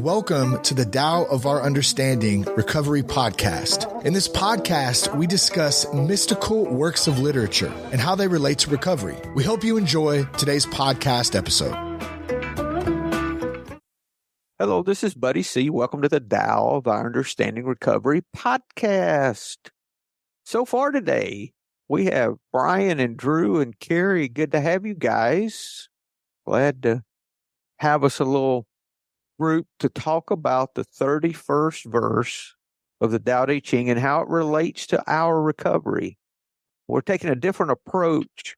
and welcome to the Tao of Our Understanding Recovery Podcast. In this podcast, we discuss mystical works of literature and how they relate to recovery. We hope you enjoy today's podcast episode. Hello, this is Buddy C. Welcome to the Tao of Our Understanding Recovery Podcast. So far today, we have Brian and Drew and Carrie. Good to have you guys. Glad to have us a little group to talk about the 31st verse of the Tao Te Ching and how it relates to our recovery. We're taking a different approach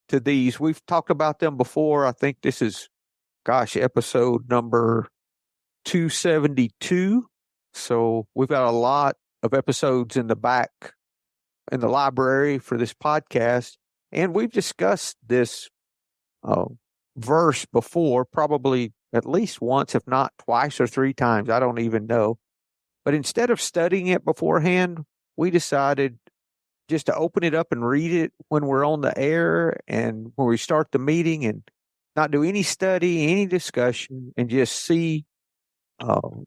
to these. We've talked about them before. I think this is, episode number 272. So we've got a lot of episodes in the back in the library for this podcast. And we've discussed this verse before, probably at least once, if not twice or three times. I don't even know. But instead of studying it beforehand, we decided just to open it up and read it when we're on the air and when we start the meeting, and not do any study, any discussion, and just see what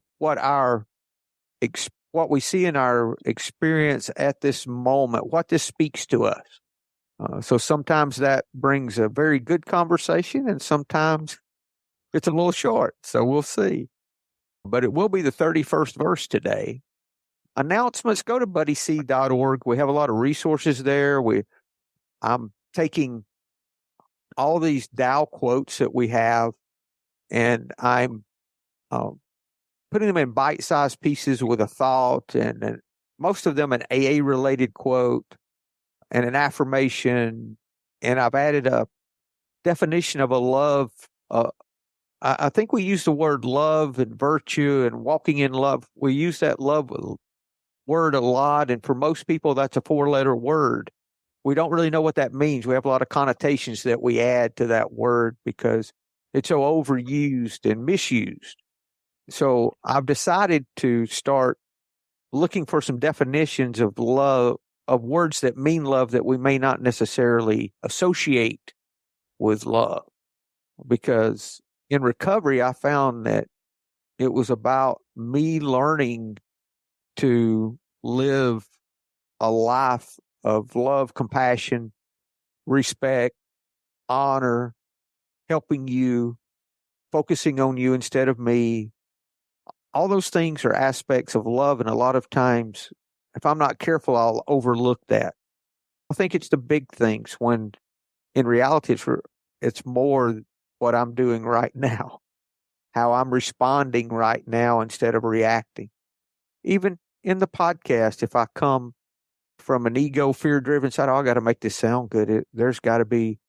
we see in our experience at this moment, what this speaks to us. So sometimes that brings a very good conversation, and sometimes it's a little short. So we'll see. But it will be the 31st verse today. Announcements, go to buddyc.org. We have a lot of resources there. I'm taking all these Tao quotes that we have, and I'm putting them in bite-sized pieces with a thought, and most of them an AA-related quote and an affirmation. And I've added a definition of a love. I think we use the word love and virtue and walking in love. We use that love word a lot, and for most people, that's a four-letter word. We don't really know what that means. We have a lot of connotations that we add to that word because it's so overused and misused. So I've decided to start looking for some definitions of love, of words that mean love that we may not necessarily associate with love. Because in recovery, I found that it was about me learning to live a life of love, compassion, respect, honor, helping you, focusing on you instead of me. All those things are aspects of love, and a lot of times, if I'm not careful, I'll overlook that. I think it's the big things when in reality it's more what I'm doing right now, how I'm responding right now instead of reacting. Even in the podcast, if I come from an ego, fear-driven side, I got to make this sound good. There's got to be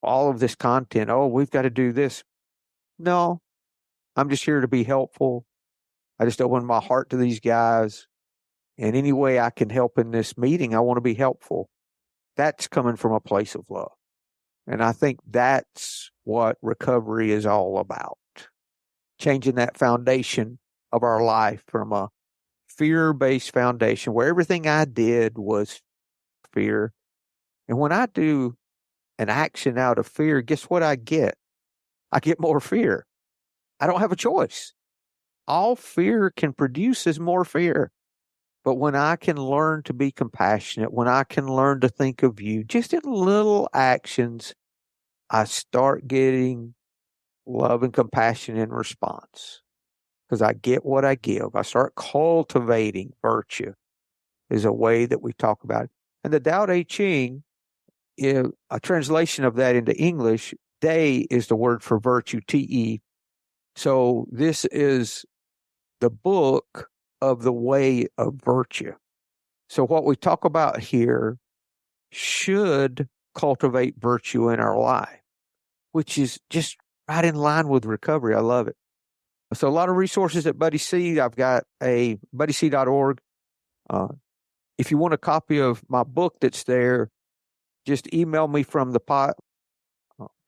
all of this content. Oh, we've got to do this. No, I'm just here to be helpful. I just open my heart to these guys. And any way I can help in this meeting, I want to be helpful. That's coming from a place of love. And I think that's what recovery is all about. Changing that foundation of our life from a fear-based foundation where everything I did was fear. And when I do an action out of fear, guess what I get? I get more fear. I don't have a choice. All fear can produce is more fear. But when I can learn to be compassionate, when I can learn to think of you, just in little actions, I start getting love and compassion in response. Because I get what I give. I start cultivating virtue is a way that we talk about it. And the Tao Te Ching, a translation of that into English, Te is the word for virtue, Te. So this is the book of the way of virtue. So what we talk about here should cultivate virtue in our life, which is just right in line with recovery. I love it. So a lot of resources at Buddy C. I've got a buddyc.org. If you want a copy of my book that's there, just email me from the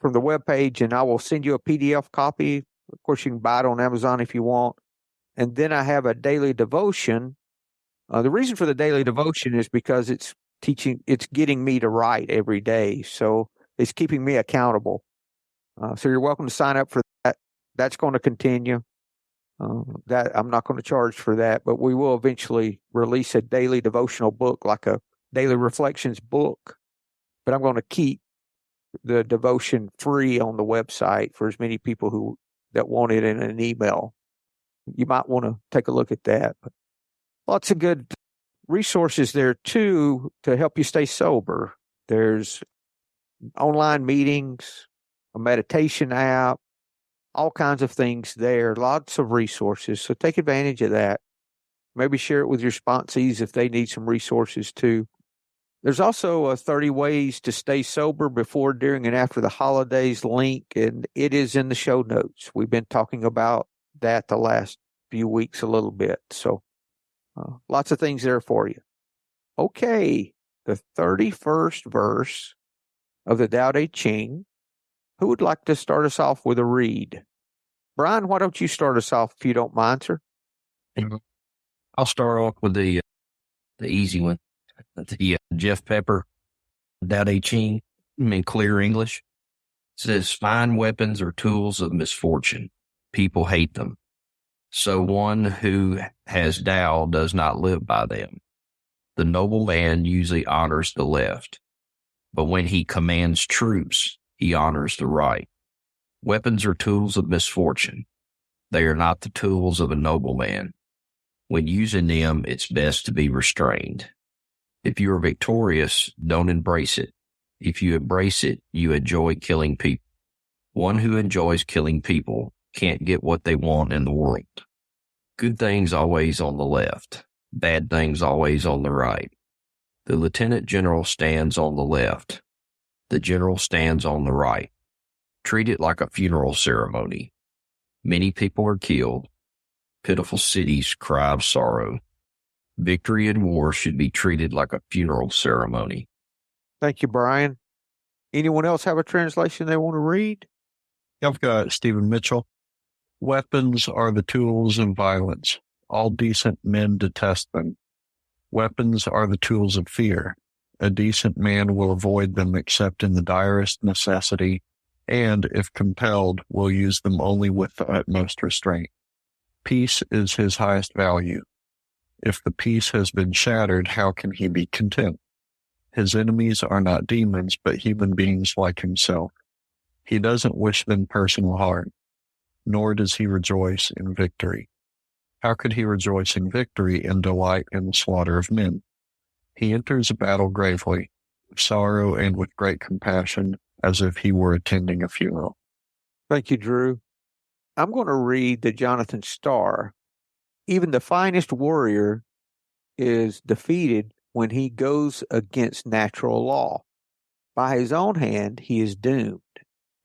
webpage, and I will send you a PDF copy. Of course, you can buy it on Amazon if you want. And then I have a daily devotion. The reason for the daily devotion is because it's getting me to write every day. So it's keeping me accountable. So you're welcome to sign up for that. That's going to continue. That I'm not going to charge for that, but we will eventually release a daily devotional book, like a daily reflections book. But I'm going to keep the devotion free on the website for as many people that want it in an email. You might want to take a look at that. But lots of good resources there too to help you stay sober. There's online meetings, a meditation app, all kinds of things there, lots of resources. So take advantage of that. Maybe share it with your sponsees if they need some resources too. There's also a 30 ways to stay sober before, during, and after the holidays link, and it is in the show notes. We've been talking about that the last few weeks a little bit. So lots of things there for you. Okay, the 31st verse of the Tao Te Ching. Who would like to start us off with a read? Brian, why don't you start us off if you don't mind, sir? I'll start off with the easy one. The Jeff Pepper, Tao Te Ching, in clear English. It says, fine weapons are tools of misfortune. People hate them. So one who has Tao does not live by them. The noble man usually honors the left, but when he commands troops, he honors the right. Weapons are tools of misfortune. They are not the tools of a noble man. When using them, it's best to be restrained. If you are victorious, don't embrace it. If you embrace it, you enjoy killing people. One who enjoys killing people can't get what they want in the world. Good things always on the left. Bad things always on the right. The lieutenant general stands on the left. The general stands on the right. Treat it like a funeral ceremony. Many people are killed. Pitiful cities cry of sorrow. Victory in war should be treated like a funeral ceremony. Thank you, Brian. Anyone else have a translation they want to read? I've got Stephen Mitchell. Weapons are the tools of violence. All decent men detest them. Weapons are the tools of fear. A decent man will avoid them except in the direst necessity, and, if compelled, will use them only with the utmost restraint. Peace is his highest value. If the peace has been shattered, how can he be content? His enemies are not demons, but human beings like himself. He doesn't wish them personal harm, nor does he rejoice in victory. How could he rejoice in victory and delight in the slaughter of men? He enters a battle gravely, with sorrow and with great compassion, as if he were attending a funeral. Thank you, Drew. I'm going to read the Jonathan Starr. Even the finest warrior is defeated when he goes against natural law. By his own hand he is doomed,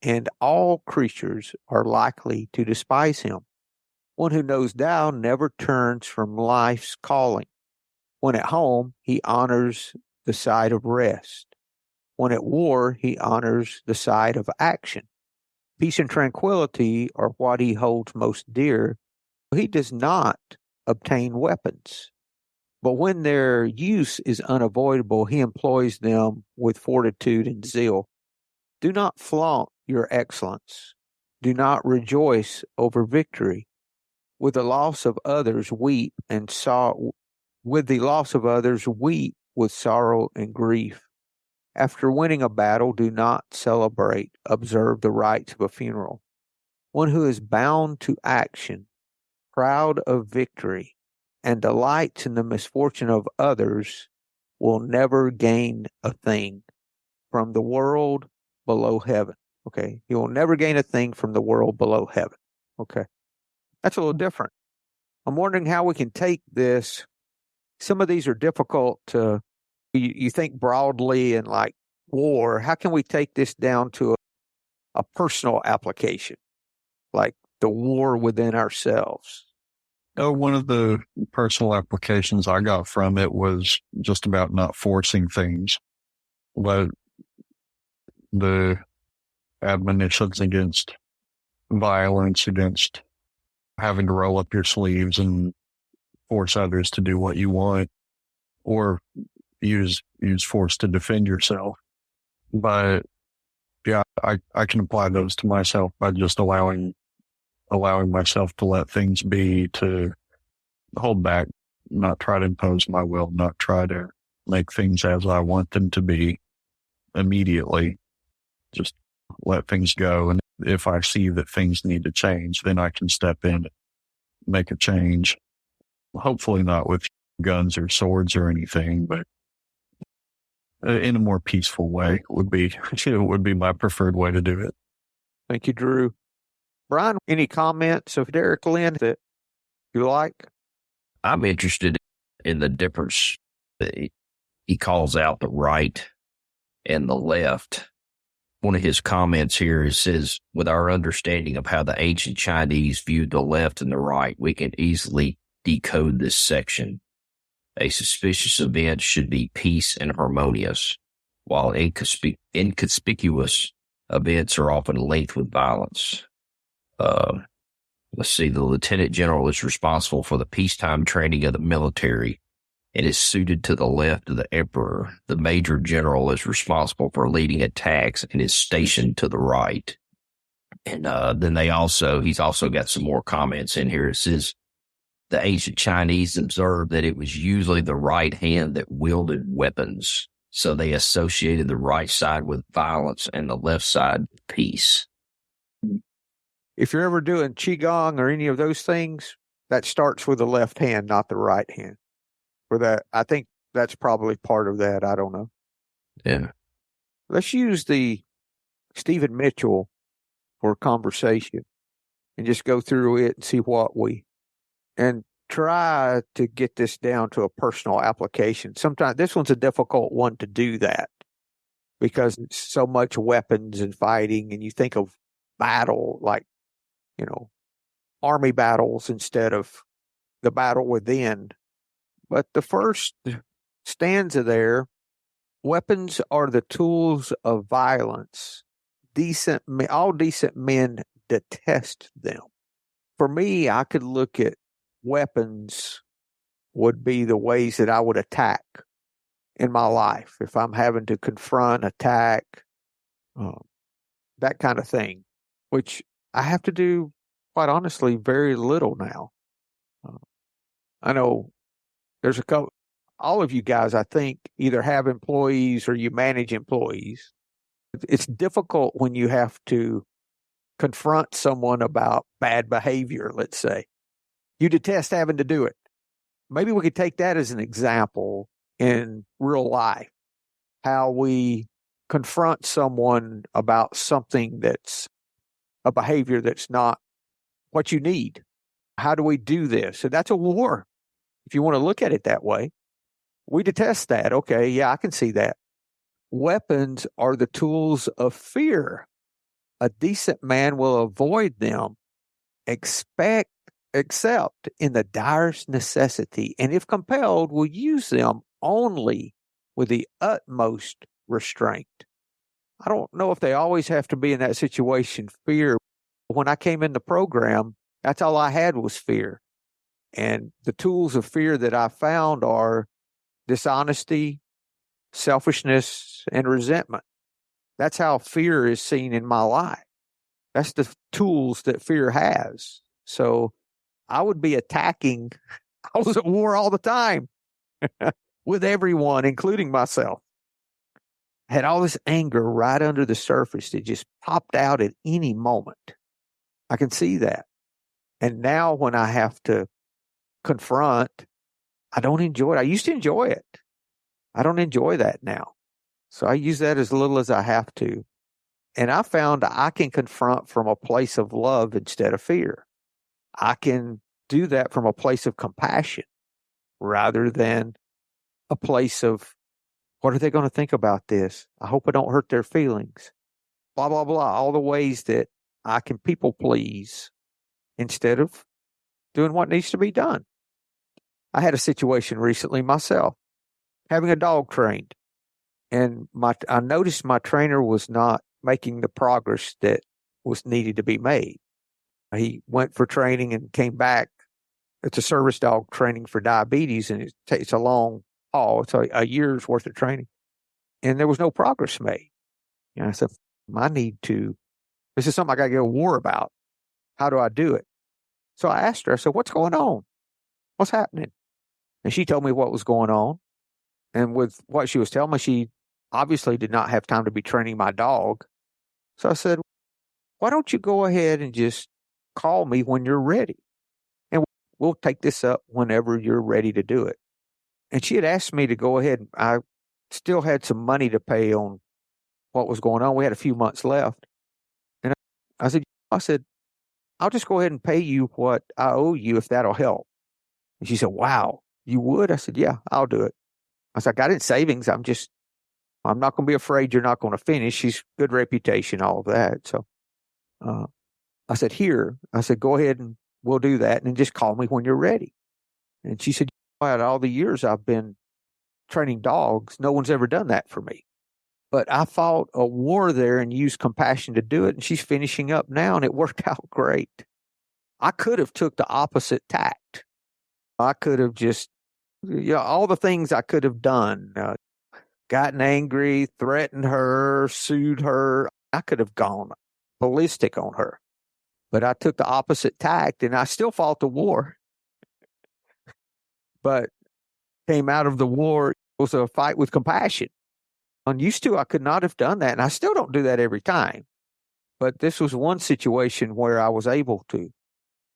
and all creatures are likely to despise him. One who knows Tao never turns from life's calling. When at home, he honors the side of rest. When at war, he honors the side of action. Peace and tranquility are what he holds most dear. He does not obtain weapons, but when their use is unavoidable, he employs them with fortitude and zeal. Do not flaunt your excellence. Do not rejoice over victory. With the loss of others, weep with sorrow and grief. After winning a battle, do not celebrate. Observe the rites of a funeral. One who is bound to action, proud of victory, and delights in the misfortune of others will never gain a thing from the world below heaven. Okay. He will never gain a thing from the world below heaven. Okay. That's a little different. I'm wondering how we can take this. Some of these are difficult to, you think broadly and like war. How can we take this down to a personal application, like the war within ourselves? One of the personal applications I got from it was just about not forcing things, but the admonitions against violence, against having to roll up your sleeves and force others to do what you want, or use force to defend yourself. But yeah, I can apply those to myself by just allowing allowing myself to let things be, to hold back, not try to impose my will, not try to make things as I want them to be immediately. Just let things go. And if I see that things need to change, then I can step in and make a change. Hopefully not with guns or swords or anything, but in a more peaceful way would be my preferred way to do it. Thank you, Drew. Brian, any comments of Derek Lynn that you like? I'm interested in the difference. He calls out the right and the left. One of his comments here says, with our understanding of how the ancient Chinese viewed the left and the right, we can easily decode this section. A suspicious event should be peace and harmonious, while inconspicuous events are often linked with violence. Let's see, the lieutenant general is responsible for the peacetime training of the military and is suited to the left of the emperor. The major general is responsible for leading attacks and is stationed to the right. And then he's also got some more comments in here. It says, the ancient Chinese observed that it was usually the right hand that wielded weapons, so they associated the right side with violence and the left side with peace. If you're ever doing Qigong or any of those things, that starts with the left hand, not the right hand. For that, I think that's probably part of that. I don't know. Yeah. Let's use the Stephen Mitchell for conversation and just go through it and see and try to get this down to a personal application. Sometimes this one's a difficult one to do that because it's so much weapons and fighting, and you think of battle like, army battles instead of the battle within. But the first stanza there, weapons are the tools of violence. All decent men detest them. For me, I could look at weapons would be the ways that I would attack in my life. If I'm having to confront, attack, that kind of thing, which I have to do, quite honestly, very little now. I know there's all of you guys, I think, either have employees or you manage employees. It's difficult when you have to confront someone about bad behavior, let's say. You detest having to do it. Maybe we could take that as an example in real life, how we confront someone about something that's a behavior that's not what you need. How do we do this? So that's a war, if you want to look at it that way. We detest that. Okay, yeah, I can see that. Weapons are the tools of fear. A decent man will avoid them, except in the direst necessity, and if compelled, will use them only with the utmost restraint. I don't know if they always have to be in that situation, fear. When I came in the program, that's all I had was fear. And the tools of fear that I found are dishonesty, selfishness, and resentment. That's how fear is seen in my life. That's the tools that fear has. So I would be attacking. I was at war all the time with everyone, including myself. I had all this anger right under the surface that just popped out at any moment. I can see that. And now when I have to confront, I don't enjoy it. I used to enjoy it. I don't enjoy that now. So I use that as little as I have to. And I found I can confront from a place of love instead of fear. I can do that from a place of compassion rather than a place of, what are they going to think about this? I hope I don't hurt their feelings. Blah, blah, blah. All the ways that I can people please instead of doing what needs to be done. I had a situation recently myself, having a dog trained. And I noticed my trainer was not making the progress that was needed to be made. He went for training and came back. It's a service dog training for diabetes, and it's a long haul. It's a year's worth of training. And there was no progress made. And I said, this is something I got to go to war about. How do I do it? So I asked her, I said, what's going on? What's happening? And she told me what was going on. And with what she was telling me, she obviously did not have time to be training my dog. So I said, why don't you go ahead and just call me when you're ready? And we'll take this up whenever you're ready to do it. And she had asked me to go ahead. I still had some money to pay on what was going on. We had a few months left. And I said, I'll just go ahead and pay you what I owe you if that'll help. And she said, wow, you would? I said, yeah, I'll do it. I said, I got it in savings. I'm not going to be afraid you're not going to finish. She's good reputation, all of that. So I said, go ahead and we'll do that. And then just call me when you're ready. And she said, out of all the years I've been training dogs, no one's ever done that for me. But I fought a war there and used compassion to do it. And she's finishing up now, and it worked out great. I could have took the opposite tact. I could have just, all the things I could have done, gotten angry, threatened her, sued her. I could have gone ballistic on her. But I took the opposite tact, and I still fought the war. But came out of the war, it was a fight with compassion. On used to, I could not have done that, and I still don't do that every time. But this was one situation where I was able to.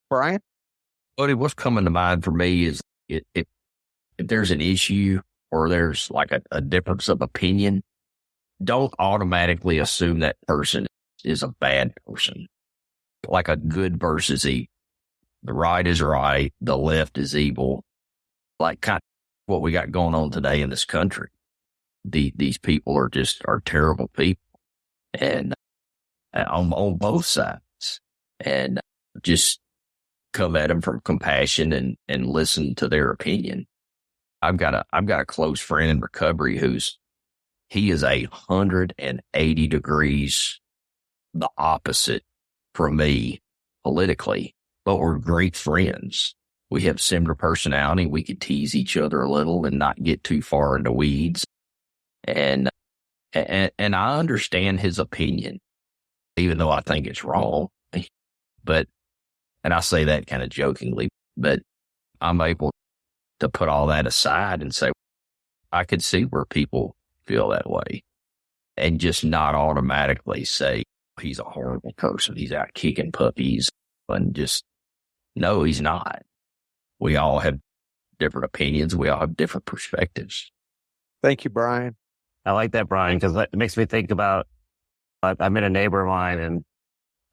Brian? Buddy, what's coming to mind for me is if there's an issue or there's like a difference of opinion, don't automatically assume that person is a bad person. Like a good versus evil. The right is right, the left is evil. Like kind of what we got going on today in this country. These people are terrible people, and on both sides, and just come at them from compassion and listen to their opinion. I've got a close friend in recovery he is 180 degrees the opposite from me politically, but we're great friends. We have similar personality. We could tease each other a little and not get too far into weeds. And I understand his opinion, even though I think it's wrong. But, and I say that kind of jokingly, but I'm able to put all that aside and say, I could see where people feel that way and just not automatically say he's a horrible person. He's out kicking puppies and just, no, he's not. We all have different opinions. We all have different perspectives. Thank you, Brian. I like that, Brian, because it makes me think about, I met a neighbor of mine and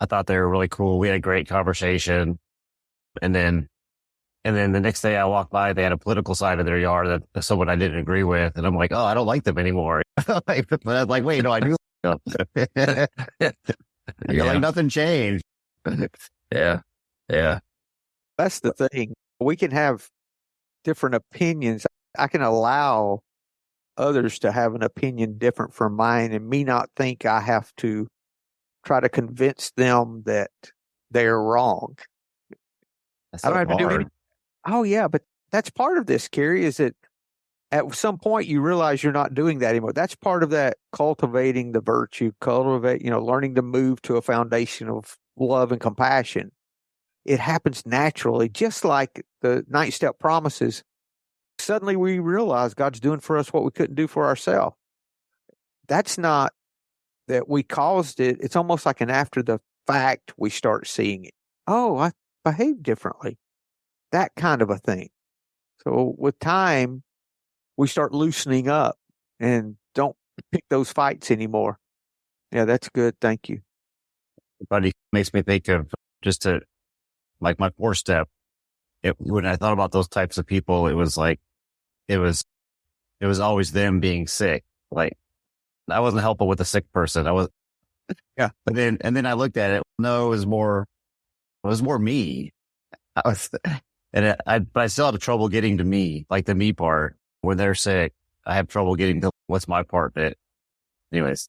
I thought they were really cool. We had a great conversation. And then the next day I walked by, they had a political side of their yard that someone I didn't agree with. And I'm like, oh, I don't like them anymore. But I was like, wait, no, I do like them. Like nothing changed. Yeah. That's the thing. We can have different opinions. I can allow others to have an opinion different from mine and me not think I have to try to convince them that they're wrong. That's I don't so have to do hard. anything. Oh, yeah, but that's part of this, Carrie, is that at some point you realize you're not doing that anymore. That's part of that cultivating the virtue, learning to move to a foundation of love and compassion. It happens naturally, just like the 9-step promises. Suddenly we realize God's doing for us what we couldn't do for ourselves. That's not that we caused it. It's almost like an after the fact we start seeing it. Oh, I behave differently. That kind of a thing. So with time, we start loosening up and don't pick those fights anymore. Yeah, that's good. Thank you. But it makes me think of like my 4-step. When I thought about those types of people, it was like, it was always them being sick. Like I wasn't helping with a sick person. Yeah. But then I looked at it. No, it was more me. But I still have trouble getting to me, like the me part. When they're sick, I have trouble getting to what's my part. But anyways.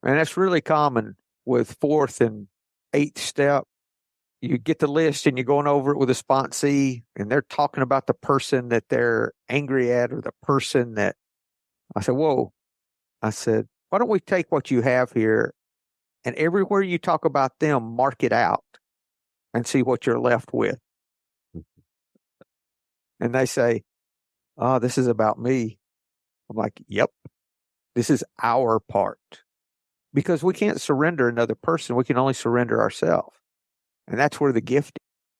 And that's really common with 4th and 8th step. You get the list and you're going over it with a sponsee and they're talking about the person that they're angry at or the person that I said, whoa. I said, why don't we take what you have here and everywhere you talk about them, mark it out and see what you're left with. And they say, oh, this is about me. I'm like, yep, this is our part. Because we can't surrender another person. We can only surrender ourselves. And that's where the gift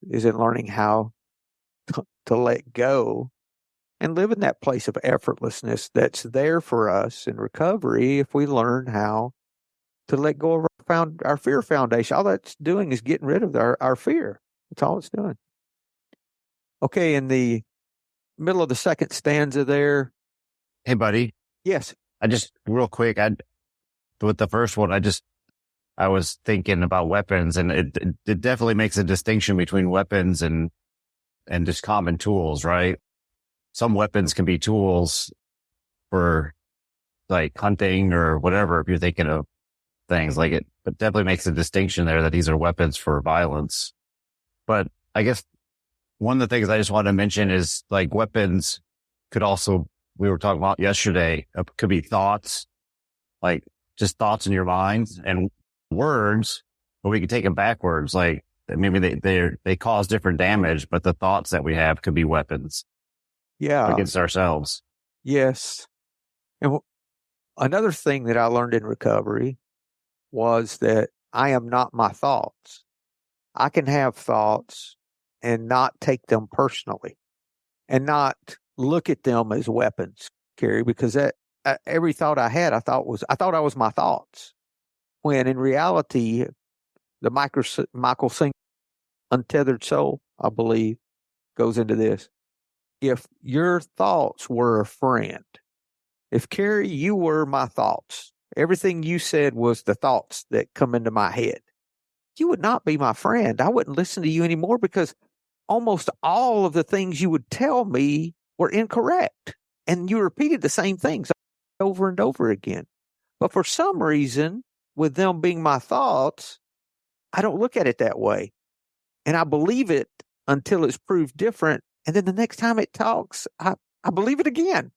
is, in learning how to let go and live in that place of effortlessness that's there for us in recovery if we learn how to let go of our fear foundation. All that's doing is getting rid of our fear. That's all it's doing. Okay, in the middle of the second stanza there. Hey, buddy. Yes. I just, real quick, with the first one, I was thinking about weapons, and it definitely makes a distinction between weapons and just common tools, right? Some weapons can be tools for like hunting or whatever, if you're thinking of things like it, but definitely makes a distinction there that these are weapons for violence. But I guess one of the things I just wanted to mention is like weapons could also, we were talking about yesterday, could be thoughts, like just thoughts in your mind, and words, but we can take them backwards. Like maybe they cause different damage, but the thoughts that we have could be weapons. Yeah. Against ourselves. Yes. And another thing that I learned in recovery was that I am not my thoughts. I can have thoughts and not take them personally and not look at them as weapons, Carrie, because every thought I had, I thought I was my thoughts. When in reality, the Michael Singer Untethered Soul, I believe, goes into this. If your thoughts were a friend, if Carrie, you were my thoughts, everything you said was the thoughts that come into my head, you would not be my friend. I wouldn't listen to you anymore because almost all of the things you would tell me were incorrect. And you repeated the same things over and over again. But for some reason, with them being my thoughts, I don't look at it that way. And I believe it until it's proved different. And then the next time it talks, I believe it again.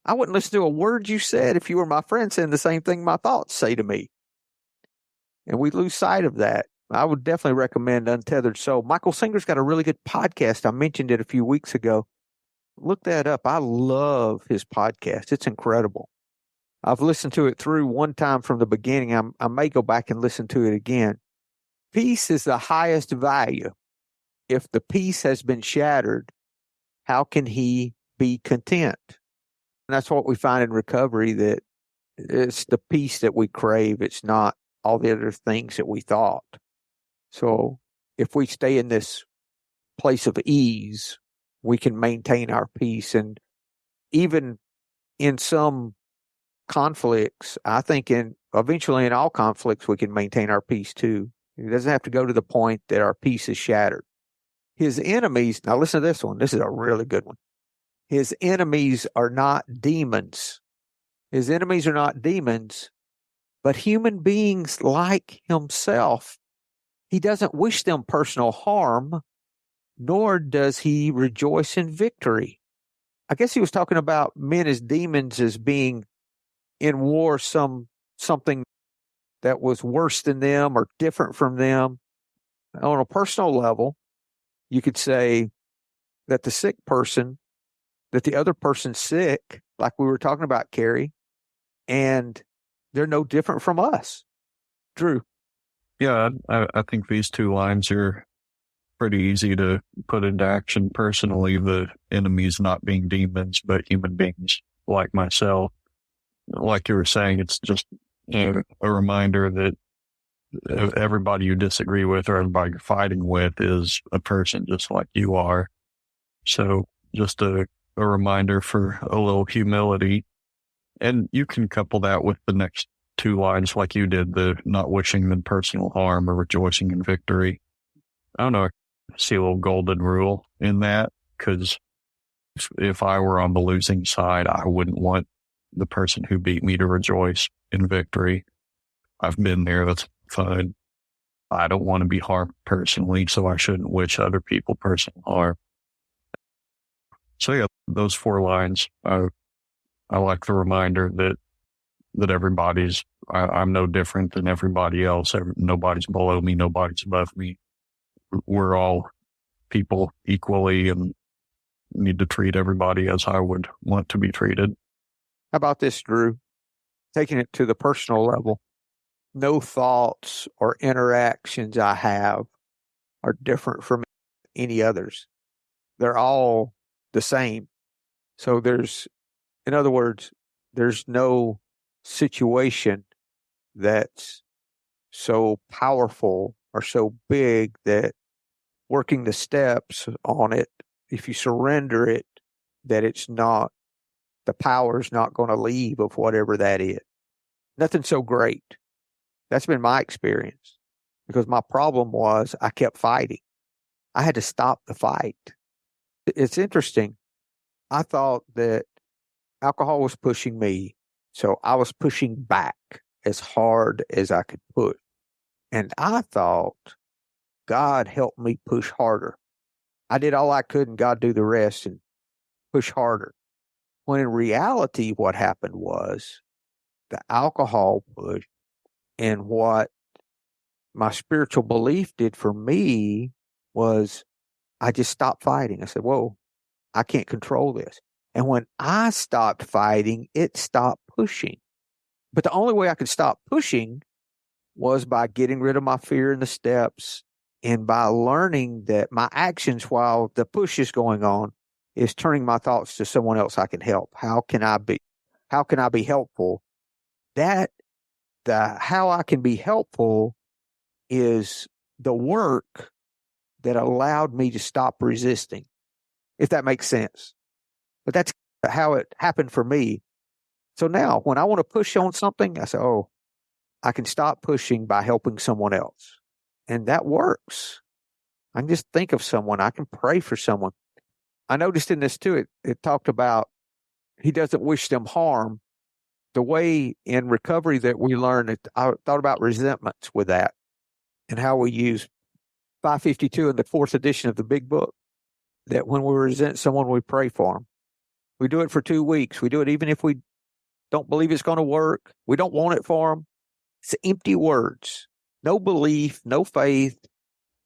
I wouldn't listen to a word you said if you were my friend saying the same thing my thoughts say to me. And we lose sight of that. I would definitely recommend Untethered Soul. Michael Singer's got a really good podcast. I mentioned it a few weeks ago. Look that up. I love his podcast. It's incredible. I've listened to it through one time from the beginning. I may go back and listen to it again. Peace is the highest value. If the peace has been shattered, how can he be content? And that's what we find in recovery, that it's the peace that we crave. It's not all the other things that we thought. So if we stay in this place of ease, we can maintain our peace. And even in some conflicts, I think eventually in all conflicts, we can maintain our peace too. It doesn't have to go to the point that our peace is shattered. His enemies, now listen to this one. This is a really good one. His enemies are not demons. His enemies are not demons, but human beings like himself. He doesn't wish them personal harm, nor does he rejoice in victory. I guess he was talking about men as demons, as being in war, something that was worse than them or different from them. On a personal level, you could say that the sick person, that the other person's sick, like we were talking about, Carrie, and they're no different from us. Drew. Yeah, I think these two lines are pretty easy to put into action personally. The enemies not being demons, but human beings like myself. Like you were saying, it's just a reminder that everybody you disagree with or everybody you're fighting with is a person just like you are. So just a reminder for a little humility. And you can couple that with the next two lines like you did, the not wishing them personal harm or rejoicing in victory. I don't know, I see a little golden rule in that, because if I were on the losing side, I wouldn't want the person who beat me to rejoice in victory. I've been there, that's fine. I don't want to be harmed personally, so I shouldn't wish other people personal harm. So yeah, those four lines, I like the reminder that everybody's, I'm no different than everybody else. Nobody's below me, nobody's above me. we're all people equally and need to treat everybody as I would want to be treated. How about this, Drew? Taking it to the personal level, no thoughts or interactions I have are different from any others. They're all the same. So in other words, there's no situation that's so powerful or so big that working the steps on it, if you surrender it, that the power's not going to leave of whatever that is. Nothing so great. That's been my experience, because my problem was I kept fighting. I had to stop the fight. It's interesting. I thought that alcohol was pushing me, so I was pushing back as hard as I could push. And I thought God helped me push harder. I did all I could and God do the rest and push harder. When in reality, what happened was the alcohol push, and what my spiritual belief did for me was I just stopped fighting. I said, whoa, I can't control this. And when I stopped fighting, it stopped pushing. But the only way I could stop pushing was by getting rid of my fear in the steps, and by learning that my actions while the push is going on is turning my thoughts to someone else I can help. How can I be helpful? How I can be helpful is the work that allowed me to stop resisting, if that makes sense. But that's how it happened for me. So now when I want to push on something, I say, oh, I can stop pushing by helping someone else. And that works. I can just think of someone. I can pray for someone. I noticed in this too, it talked about he doesn't wish them harm. The way in recovery that we learn it, I thought about resentments with that, and how we use 552 in the 4th edition of the big book, that when we resent someone, we pray for them. We do it for 2 weeks. We do it even if we don't believe it's going to work. We don't want it for them. It's empty words. No belief, no faith,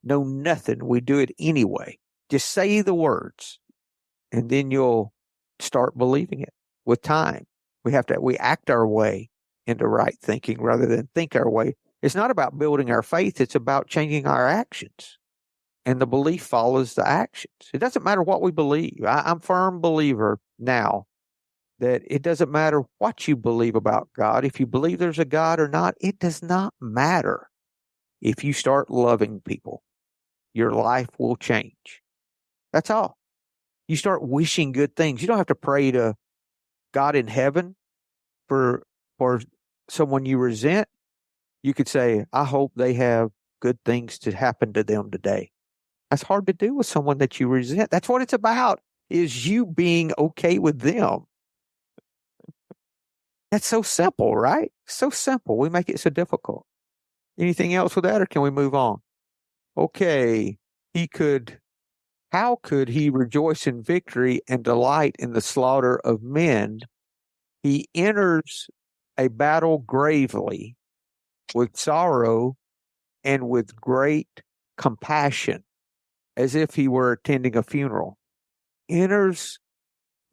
no nothing. We do it anyway. Just say the words, and then you'll start believing it with time. We act our way into right thinking rather than think our way. It's not about building our faith. It's about changing our actions. And the belief follows the actions. It doesn't matter what we believe. I'm a firm believer now that it doesn't matter what you believe about God. If you believe there's a God or not, it does not matter. If you start loving people, your life will change. That's all. You start wishing good things. You don't have to pray to God in heaven for someone you resent. You could say, I hope they have good things to happen to them today. That's hard to do with someone that you resent. That's what it's about, is you being okay with them. That's so simple, right? So simple. We make it so difficult. Anything else with that, or can we move on? Okay. How could he rejoice in victory and delight in the slaughter of men? He enters a battle gravely, with sorrow and with great compassion, as if he were attending a funeral. Enters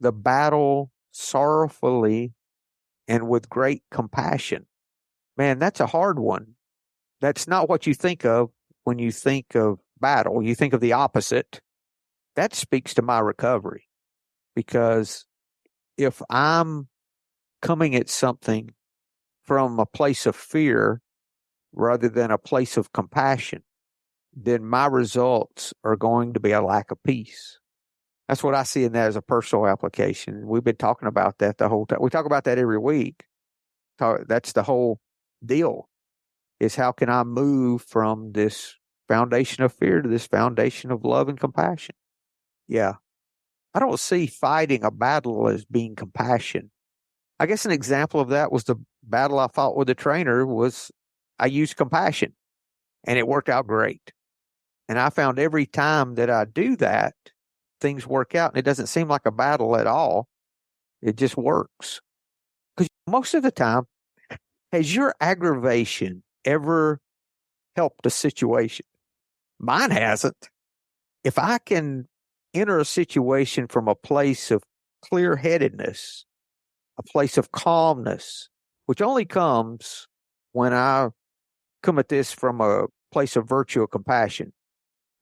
the battle sorrowfully and with great compassion. Man, that's a hard one. That's not what you think of when you think of battle. You think of the opposite. That speaks to my recovery, because if I'm coming at something from a place of fear rather than a place of compassion, then my results are going to be a lack of peace. That's what I see in that as a personal application. We've been talking about that the whole time. We talk about that every week. That's the whole deal, is how can I move from this foundation of fear to this foundation of love and compassion? Yeah. I don't see fighting a battle as being compassion. I guess an example of that was the battle I fought with the trainer. Was I used compassion, and it worked out great. And I found every time that I do that, things work out, and it doesn't seem like a battle at all. It just works. Because most of the time, has your aggravation ever helped a situation? Mine hasn't. If I can enter a situation from a place of clear-headedness, a place of calmness, which only comes when I come at this from a place of virtue or compassion.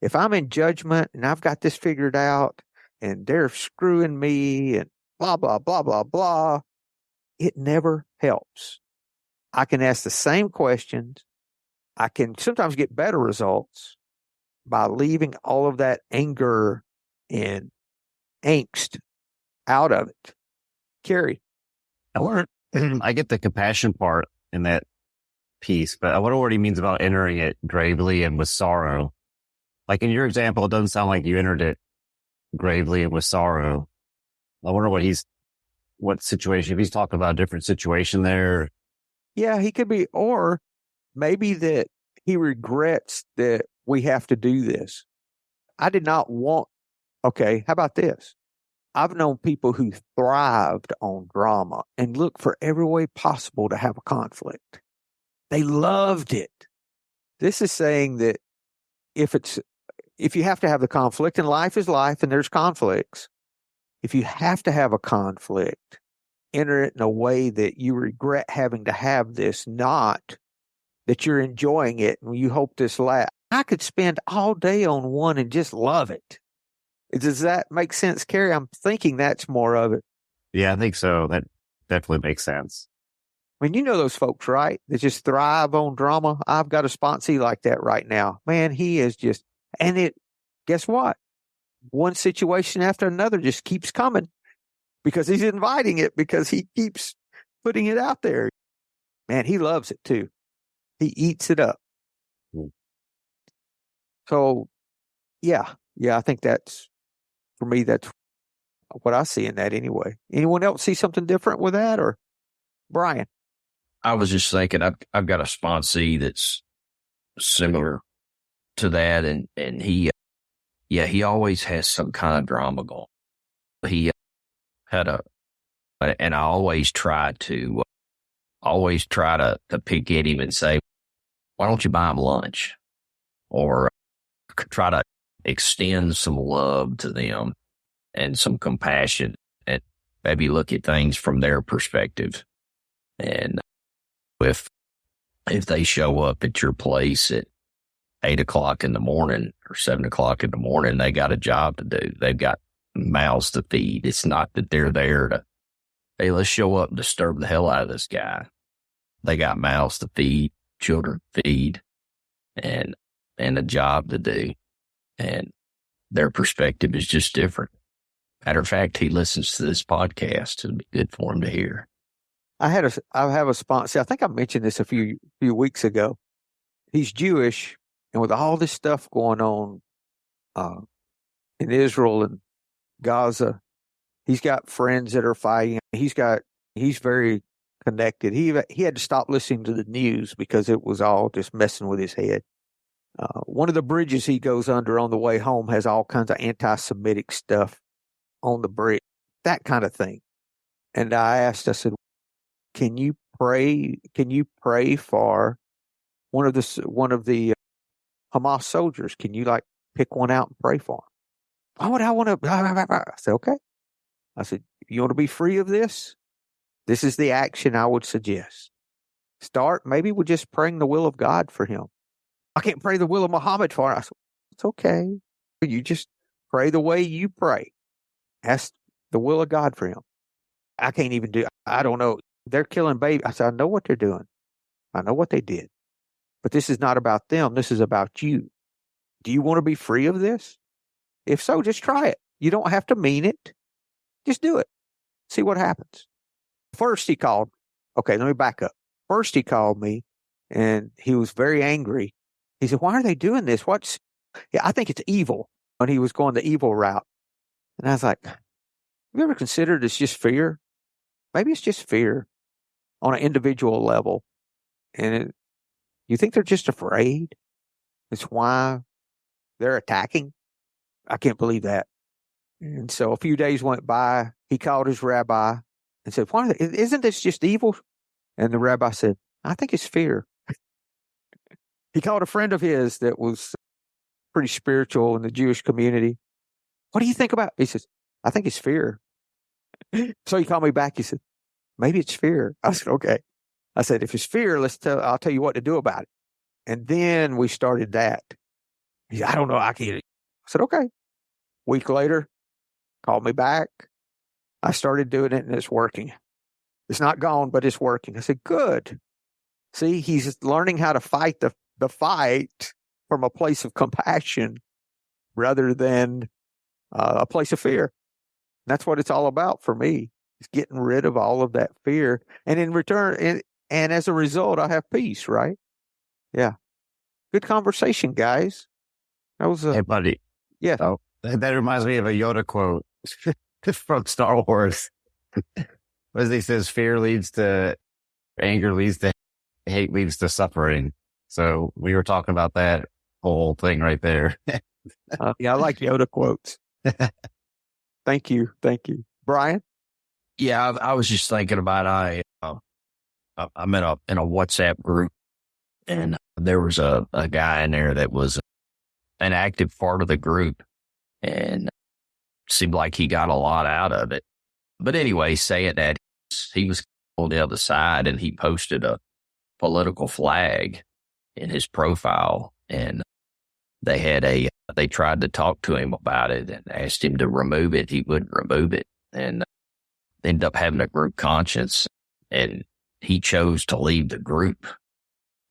If I'm in judgment and I've got this figured out and they're screwing me and blah, blah, blah, blah, blah, it never helps. I can ask the same questions. I can sometimes get better results by leaving all of that anger and angst out of it. Carrie. I get the compassion part in that piece, but I wonder what he means about entering it gravely and with sorrow. Like in your example, it doesn't sound like you entered it gravely and with sorrow. I wonder what situation, if he's talking about a different situation there. Yeah, he could be, or maybe that he regrets that we have to do this. I did not want, okay, how about this? I've known people who thrived on drama and looked for every way possible to have a conflict. They loved it. This is saying that if you have to have the conflict, and life is life and there's conflicts, if you have to have a conflict, enter it in a way that you regret having to have this, not that you're enjoying it and you hope this lasts. I could spend all day on one and just love it. Does that make sense, Carrie? I'm thinking that's more of it. Yeah, I think so. That definitely makes sense. I mean, you know those folks, right? That just thrive on drama. I've got a sponsee like that right now. Man, he is just, guess what? One situation after another just keeps coming because he's inviting it, because he keeps putting it out there. Man, he loves it too. He eats it up. So, yeah, I think for me, that's what I see in that anyway. Anyone else see something different with that, or Brian? I was just thinking, I've got a sponsee that's similar to that, and he always has some kind of drama going. He and I always try to pick at him and say, why don't you buy him lunch? Or try to extend some love to them and some compassion and maybe look at things from their perspective. And if they show up at your place at 8:00 in the morning or 7:00 in the morning, they got a job to do. They've got mouths to feed. It's not that they're there to, hey, let's show up and disturb the hell out of this guy. They got mouths to feed, children to feed, and a job to do. And their perspective is just different. Matter of fact, he listens to this podcast. It'd be good for him to hear. I have a sponsor. I think I mentioned this a few weeks ago. He's Jewish, and with all this stuff going on in Israel and Gaza, he's got friends that are fighting. He's very connected. He had to stop listening to the news because it was all just messing with his head. One of the bridges he goes under on the way home has all kinds of anti-Semitic stuff on the bridge, that kind of thing. And I said, can you pray for one of the Hamas soldiers? Can you pick one out and pray for him? Why would I want to? I said, okay. I said, you want to be free of this? This is the action I would suggest. Start maybe with just praying the will of God for him. I can't pray the will of Muhammad for him. I said, it's okay. You just pray the way you pray. Ask the will of God for him. I can't even I don't know. They're killing babies. I said, I know what they're doing. I know what they did. But this is not about them. This is about you. Do you want to be free of this? If so, just try it. You don't have to mean it. Just do it. See what happens. First he called. Okay, let me back up. First he called me and he was very angry. He said, why are they doing this? I think it's evil. And he was going the evil route. And I was like, have you ever considered it's just fear? Maybe it's just fear on an individual level. And you think they're just afraid? It's why they're attacking? I can't believe that. And so a few days went by. He called his rabbi and said, isn't this just evil? And the rabbi said, I think it's fear. He called a friend of his that was pretty spiritual in the Jewish community. What do you think about? He says, I think it's fear. So he called me back. He said, maybe it's fear. I said, okay. I said, if it's fear, I'll tell you what to do about it. And then we started that. He said, I don't know. I can't. I said, okay. Week later, called me back. I started doing it and it's working. It's not gone, but it's working. I said, good. See, he's learning how to fight the fight from a place of compassion rather than a place of fear. That's what it's all about for me. It's getting rid of all of that fear. And in return, and as a result, I have peace, right? Yeah. Good conversation, guys. That was Hey, buddy. Yeah. Oh, that reminds me of a Yoda quote from Star Wars. As he says, fear leads to anger, leads to hate, leads to suffering. So we were talking about that whole thing right there. Yeah, I like Yoda quotes. Thank you. Brian? Yeah, I was just thinking about I'm in a WhatsApp group, and there was a guy in there that was an active part of the group, and seemed like he got a lot out of it. But anyway, saying that, he was on the other side, and he posted a political flag in his profile, and they tried to talk to him about it and asked him to remove it. He wouldn't remove it, and ended up having a group conscience, and he chose to leave the group.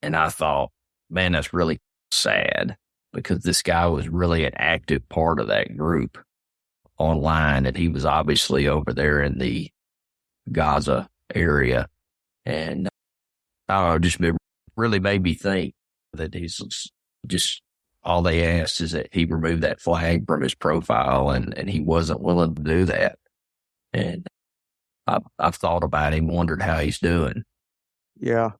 And I thought, man, that's really sad, because this guy was really an active part of that group online, and he was obviously over there in the Gaza area. And I don't know, just really made me think that he's just, all they asked is that he remove that flag from his profile, and he wasn't willing to do that. And I've thought about him, wondered how he's doing. Yeah.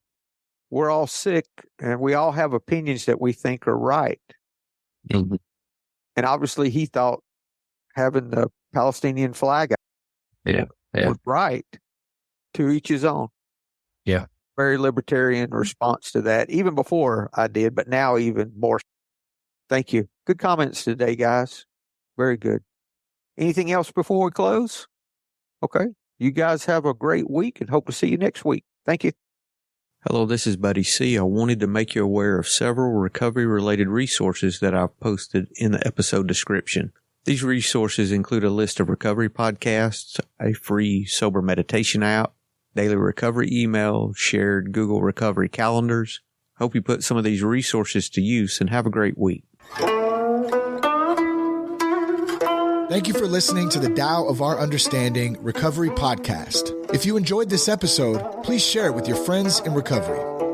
We're all sick, and we all have opinions that we think are right. Mm-hmm. And obviously he thought having the Palestinian flag out was right. To each his own. Yeah. Very libertarian response to that, even before I did, but now even more. Thank you. Good comments today, guys. Very good. Anything else before we close? Okay. You guys have a great week and hope to see you next week. Thank you. Hello, this is Buddy C. I wanted to make you aware of several recovery-related resources that I've posted in the episode description. These resources include a list of recovery podcasts, a free sober meditation app, daily recovery email, shared Google recovery calendars. Hope you put some of these resources to use and have a great week. Thank you for listening to the Tao of Our Understanding Recovery Podcast. If you enjoyed this episode, please share it with your friends in recovery.